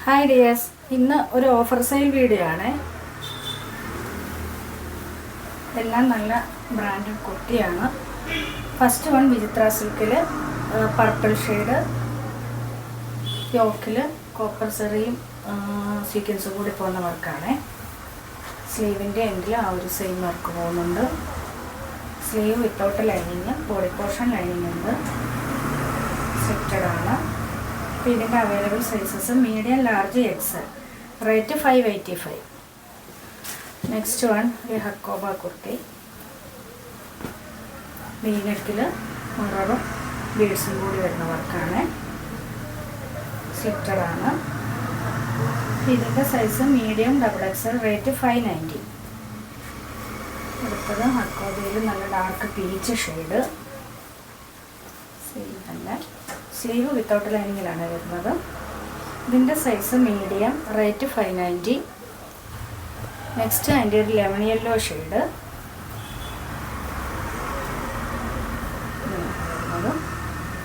Hi dears, ഇന്ന് ഒരു offer sale video ആണ്. എല്ലാം നല്ല ബ്രാൻഡഡ് കുർത്തിയാണ്. ഫസ്റ്റ് വൺ വിചിത്ര സിൽക്കിൽ പർപ്പിൾ ഷെയ്ഡ് യോക്കിൽ കോപ്പർ സെറിയും സീക്വൻസും കൂടി പോകുന്ന വർക്കാണ്. സ്ലീവിൻ്റെ എൻഡിൽ ആ ഒരു സെയിം വർക്ക് പോകുന്നുണ്ട്. Sleeve without lining, body portion lining ഉണ്ട്, സ്ലിറ്റഡ് ആണ്. അപ്പോൾ ഇതിൻ്റെ available sizes medium, large, XL. Rate 585. Next one ഈ ഹക്കോബ കുർത്തി. വീനെക്കിൽ മിററും ബീഡ്സും കൂടി വരുന്ന വർക്കാണ്. സ്ലിറ്റഡ് ആണ്. ഇതിൻ്റെ size medium, double XL. Rate 590. അടുത്തത് ഹക്കോബയിൽ നല്ല ഡാർക്ക് പീച്ച് ഷെയ്ഡ്. സെയിം തന്നെ. സ്ലീവ് വിത്തൗട്ട് ലൈനിങ്ങിലാണ് വരുന്നത്. ഇതിൻ്റെ സൈസ് മീഡിയം, റേറ്റ് 590. നെക്സ്റ്റ് അതിൻ്റെ ഒരു ലെമൺ യെല്ലോ ഷെയ്ഡ്.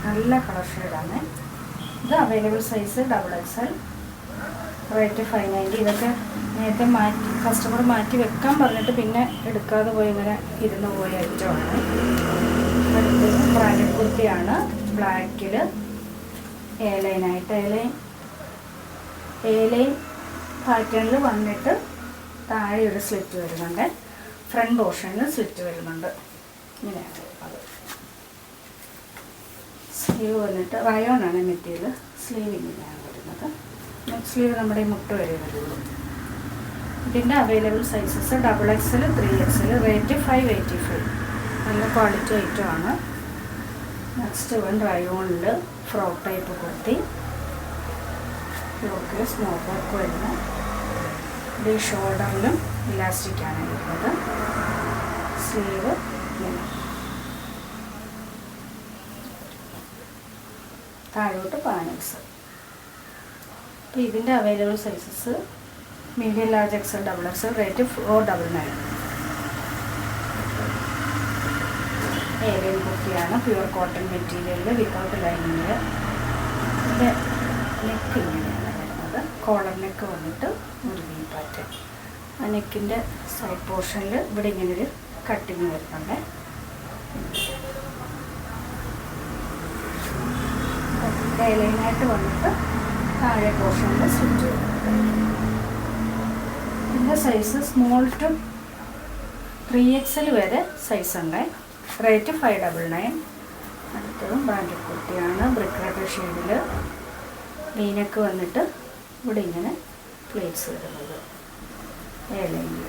നല്ല കളർ ഷെയ്ഡാണ്. ഇത് available size double XL. Rate 590. ഇതൊക്കെ നേരത്തെ കസ്റ്റമർ മാറ്റി വെക്കാൻ പറഞ്ഞിട്ട് പിന്നെ എടുക്കാതെ പോയി ഇങ്ങനെ ഇരുന്ന് പോയ ഐറ്റമാണ്. അടുത്തത് ബ്രാൻഡഡ് കുർത്തിയാണ്. ബ്ലാക്കിൽ എയർലൈനായിട്ട് എയർലൈൻ പാറ്റേണിൽ വന്നിട്ട് താഴെ ഒരു സ്ലിറ്റ് വരുന്നുണ്ട്. ഫ്രണ്ട് പോർഷനിൽ സ്ലിറ്റ് വരുന്നുണ്ട്. ഇങ്ങനെയാണ് അത്. സ്ലീവ് വന്നിട്ട് റയോണാണ് മെറ്റീരിയൽ. സ്ലീവ് ഇങ്ങനെയാണ് വരുന്നത്. നെക്സ്റ്റ് സ്ലീവ് നമ്മുടെ ഈ മുട്ട വരെ വരുള്ളൂ. ഇതിൻ്റെ available sizes double XL, 3XL. Rate 585. നല്ല ക്വാളിറ്റി ഐറ്റമാണ്. നെക്സ്റ്റ് വൺ റയോണിൽ ഫ്രോക്ക് ടൈപ്പ് കുർത്തി. യോക്കിൽ സ്മോക്ക് വർക്ക് വരുന്നു. ഇത് ഷോൾഡറിലും ഇലാസ്റ്റിക്കാണ് വരുന്നത്. സ്ലീവ് താഴോട്ട് പാനൽസ്. അപ്പോൾ ഇതിൻ്റെ available sizes medium, large, XL, double XL. Rate 499. ഏരിയൻ കുർത്തിയാണ്. പ്യുവർ കോട്ടൺ മെറ്റീരിയലിൽ വിത്തൗട്ട് ലൈനിങ്ങിൽ. ഇതിൻ്റെ നെക്ക് ഇങ്ങനെയാണ് വരുന്നത്. കോളർ നെക്ക് വന്നിട്ട് ഒരു വി പാറ്റേൺ. ആ നെക്കിൻ്റെ സൈഡ് പോർഷനിൽ ഇവിടെ ഇങ്ങനൊരു കട്ടിങ് വരുന്നുണ്ട്. ലൈനായിട്ട് വന്നിട്ട് താഴെ പോർഷനിൽ സ്റ്റിച്ച് വരുന്നുണ്ട്. ഇതിൻ്റെ സൈസ് സ്മോൾ ടു 3XL വരെ സൈസ് ഉണ്ട്. റേറ്റ് 599. അടുത്തതും ബ്രാൻഡഡ് കുർത്തിയാണ്. ബ്രിക്ക് റെഡ് ഷെയ്ഡിൽ വീനക്ക് വന്നിട്ട് ഇവിടെ ഇങ്ങനെ പ്ലേറ്റ്സ് വരുന്നത് ഏലയിൽ.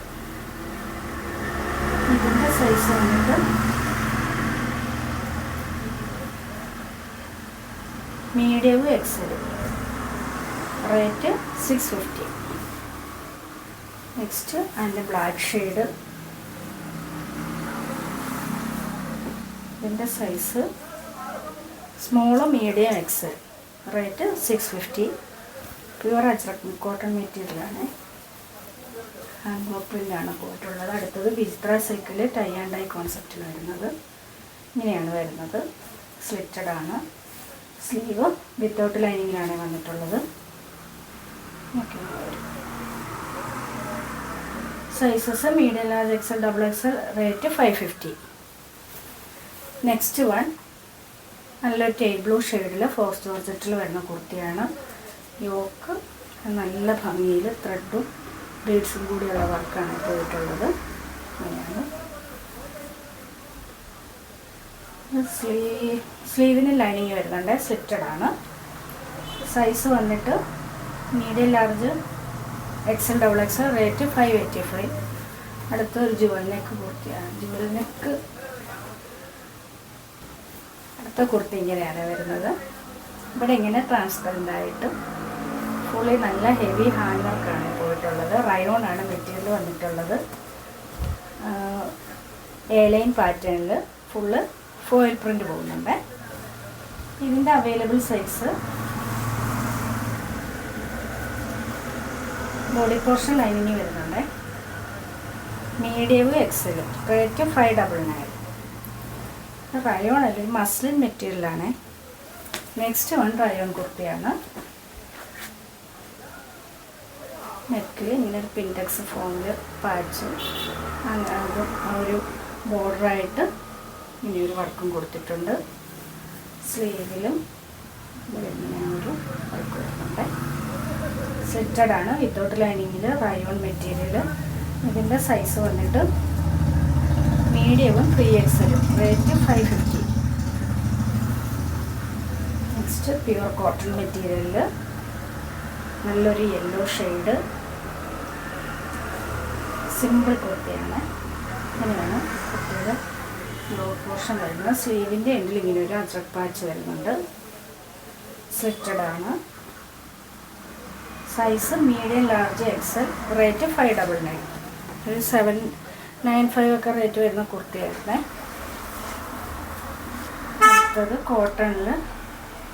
ഇതിൻ്റെ സൈസ് വന്നിട്ട് മീഡിയം, എക്സൽ. റേറ്റ് 650. നെക്സ്റ്റ് അതിൻ്റെ ബ്ലാക്ക് ഷെയ്ഡ്. ഇതിൻ്റെ size small, medium, XL. Rate 650. Pure ajrakh cotton മെറ്റീരിയലാണ്. ഹാൻഡ് വർക്ക് പ്രിൻ്റാണ് പോയിട്ടുള്ളത്. അടുത്തത് വിചിത്ര സിൽക്കിൽ ടൈ ആൻഡ് ഡൈ കോൺസെപ്റ്റിൽ വരുന്നത്. ഇങ്ങനെയാണ് വരുന്നത്. സ്ലിറ്റഡ് ആണ്. സ്ലീവ് വിത്തൗട്ട് ലൈനിങ്ങിലാണ് വന്നിട്ടുള്ളത്. Okay. Sizes medium, large, XL, double XL. Rate 550. Next one നല്ലൊരു ടേ ബ്ലൂ ഷെയ്ഡിൽ ഫോക്സ് ജോർജറ്റിൽ വരുന്ന കുർത്തിയാണ്. യോക്ക് നല്ല ഭംഗിയിൽ ത്രെഡും ബീഡ്സും കൂടിയുള്ള വർക്കാണ് പോയിട്ടുള്ളത്. അങ്ങനെയാണ്. സ്ലീവിന് ലൈനിങ് വരുന്നുണ്ട്. സ്ലിറ്റഡ് ആണ്. സൈസ് വന്നിട്ട് medium, large, XL, double XL. Rate 585. അടുത്തൊരു ജുവൽ നെക്ക് കുർത്തിയാണ്. ജുവൽ നെക്ക് അടുത്ത കുർത്തി ഇങ്ങനെയാണ് വരുന്നത്. ഇവിടെ ഇങ്ങനെ ട്രാൻസ്പെറൻ്റ് ആയിട്ട് ഫുള്ളി നല്ല ഹെവി ഹാൻഡ് വർക്കാണ് പോയിട്ടുള്ളത്. റയോൺ ആണ് മെറ്റീരിയൽ വന്നിട്ടുള്ളത്. എയർലൈൻ പാറ്റേണിൽ ഫുള്ള് ഫോയിൽ പ്രിൻ്റ് പോകുന്നുണ്ട്. ഇതിൻ്റെ available size body portion lining വരുന്നുണ്ട്. Medium, XL. റേറ്റ് 599. റയോൺ അല്ലെങ്കിൽ മസ്ലിൻ മെറ്റീരിയലാണ്. നെക്സ്റ്റ് വൺ റയോൺ കുർത്തിയാണ്. നെക്കിൽ ഇങ്ങനെ ഒരു പിൻടെക്സ് ഫോമിൽ പാച്ച് അതും ആ ഒരു ബോർഡറായിട്ട് ഇനിയൊരു വർക്കും കൊടുത്തിട്ടുണ്ട്. സ്ലീവിലും ഇങ്ങനെ ഒരു വർക്ക് വരുന്നുണ്ട്. സ്ലിറ്റഡാണ്, വിത്തൗട്ട് ലൈനിങ്ങിൽ, റയോൺ മെറ്റീരിയൽ. ഇതിൻ്റെ സൈസ് വന്നിട്ട് മീഡിയവും 3XL, rate 550. Next pure cotton മെറ്റീരിയലിൽ നല്ലൊരു യെല്ലോ ഷെയ്ഡ് സിമ്പിൾ കുർത്തിയാണ്. അങ്ങനെയാണ് കുർത്തിയുടെ ബ്ലോഡ് പോർഷൻ വരുന്നത്. സ്ലീവിൻ്റെ എൻഡിൽ ഇങ്ങനെ ഒരു അജ്രക് പാച്ച് വരുന്നുണ്ട്. സ്ലിറ്റഡാണ്. Size medium, large, XL, rate 599. ഒരു 795 ഒക്കെ റേറ്റ് വരുന്ന കുർത്തിയായിരുന്നേ. അടുത്തത് കോട്ടണിൽ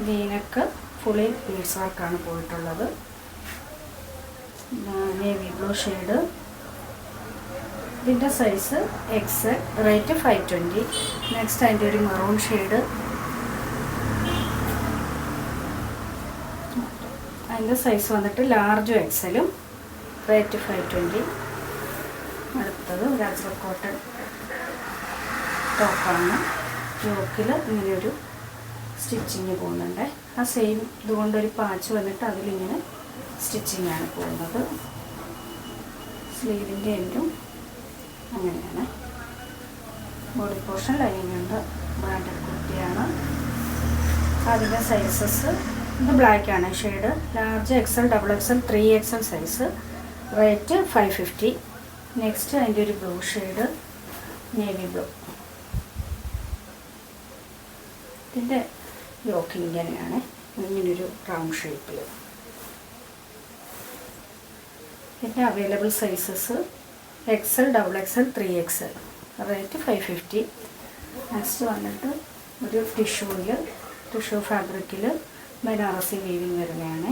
വീനക്ക് ഫുള്ളി ബീഡ്സ് വർക്കാണ് പോയിട്ടുള്ളത്. Navy blue shade. ഇതിൻ്റെ സൈസ് XL, റേറ്റ് 520. നെക്സ്റ്റ് അതിൻ്റെ ഒരു മെറൂൺ ഷെയ്ഡ്. അതിൻ്റെ സൈസ് വന്നിട്ട് ലാർജും XLും, റേറ്റ് 520. അടുത്തത് ഒരു അജ്രക് കോട്ടൺ ടോപ്പാണ്. യോക്കിൽ ഇങ്ങനെയൊരു സ്റ്റിച്ചിങ് പോകുന്നുണ്ട്. ആ സെയിം ഇതുകൊണ്ടൊരു പാച്ച് വന്നിട്ട് അതിലിങ്ങനെ സ്റ്റിച്ചിങ്ങാണ് പോകുന്നത്. സ്ലീവിൻ്റെ എൻഡും അങ്ങനെയാണ്. ബോഡി പോർഷൻ ലൈനിങ് ഉണ്ട്. ബ്രാൻഡഡ് കുർത്തിയാണ്. അതിൻ്റെ സൈസസ് ഇത് ബ്ലാക്കാണ് shade. Large, XL, XXL, 3XL size, rate 550. Next അതിൻ്റെ ഒരു ബ്ലൂ ഷെയ്ഡ്, നേവി ബ്ലൂ. ഇതിൻ്റെ യോക്ക് ഇങ്ങനെയാണ്, ഇങ്ങനൊരു റൗണ്ട് ഷേപ്പിൽ. ഇതിൻ്റെ available sizes XL, XXL, 3XL, rate 550. Next വന്നിട്ട് ഒരു ടിഷ്യൂ ഫാബ്രിക്കിൽ ബനാറസി വീവിങ് വരുന്നതാണ്.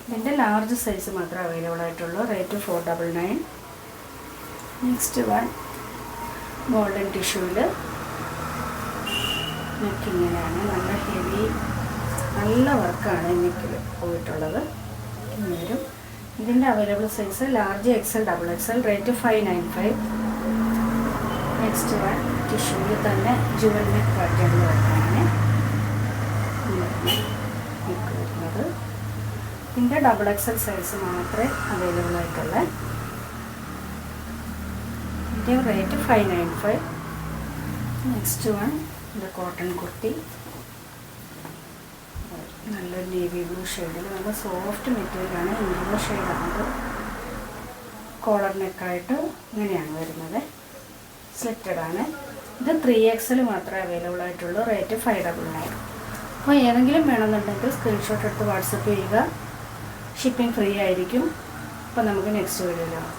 ഇതിൻ്റെ ലാർജ് സൈസ് മാത്രമേ അവൈലബിൾ ആയിട്ടുള്ളൂ. റേറ്റ് 499. നെക്സ്റ്റ് വൺ ഗോൾഡൻ ടിഷ്യൂവിൽ നെക്ക് ഇങ്ങനെയാണ്. നല്ല ഹെവി, നല്ല വർക്കാണ് നെക്കിൽ പോയിട്ടുള്ളത്. ഇങ്ങനെയും ഇതിൻ്റെ available size large, XL, XXL, rate 595. Next one ടിഷ്യൂവിൽ തന്നെ ജുവൽ നെക്ക് പാറ്റേൺ വരുന്നതാണ് നെക്ക് വരുന്നത്. ഇതിൻ്റെ XXL സൈസ് മാത്രമേ അവൈലബിൾ ആയിട്ടുള്ളൂ. ഇതിൻ്റെ റേറ്റ് 595. നെക്സ്റ്റ് വൺ ഇത് കോട്ടൺ കുർത്തി, നല്ലൊരു നേവി ബ്ലൂ ഷെയ്ഡിൽ, നല്ല സോഫ്റ്റ് മെറ്റീരിയലാണ്. ഇൻഡിഗോ ഷെയ്ഡാണത്. കോളർ നെക്കായിട്ട് ഇങ്ങനെയാണ് വരുന്നത്. സ്ലിറ്റഡാണ്. ഇത് 3XL മാത്രമേ അവൈലബിൾ ആയിട്ടുള്ളൂ. റേറ്റ് 599. അപ്പോൾ ഏതെങ്കിലും വേണമെന്നുണ്ടെങ്കിൽ സ്ക്രീൻഷോട്ട് എടുത്ത് വാട്സപ്പ് ചെയ്യുക. ഷിപ്പിംഗ് ഫ്രീ ആയിരിക്കും. അപ്പോൾ നമുക്ക് നെക്സ്റ്റ് വീഡിയോയിലാണ്.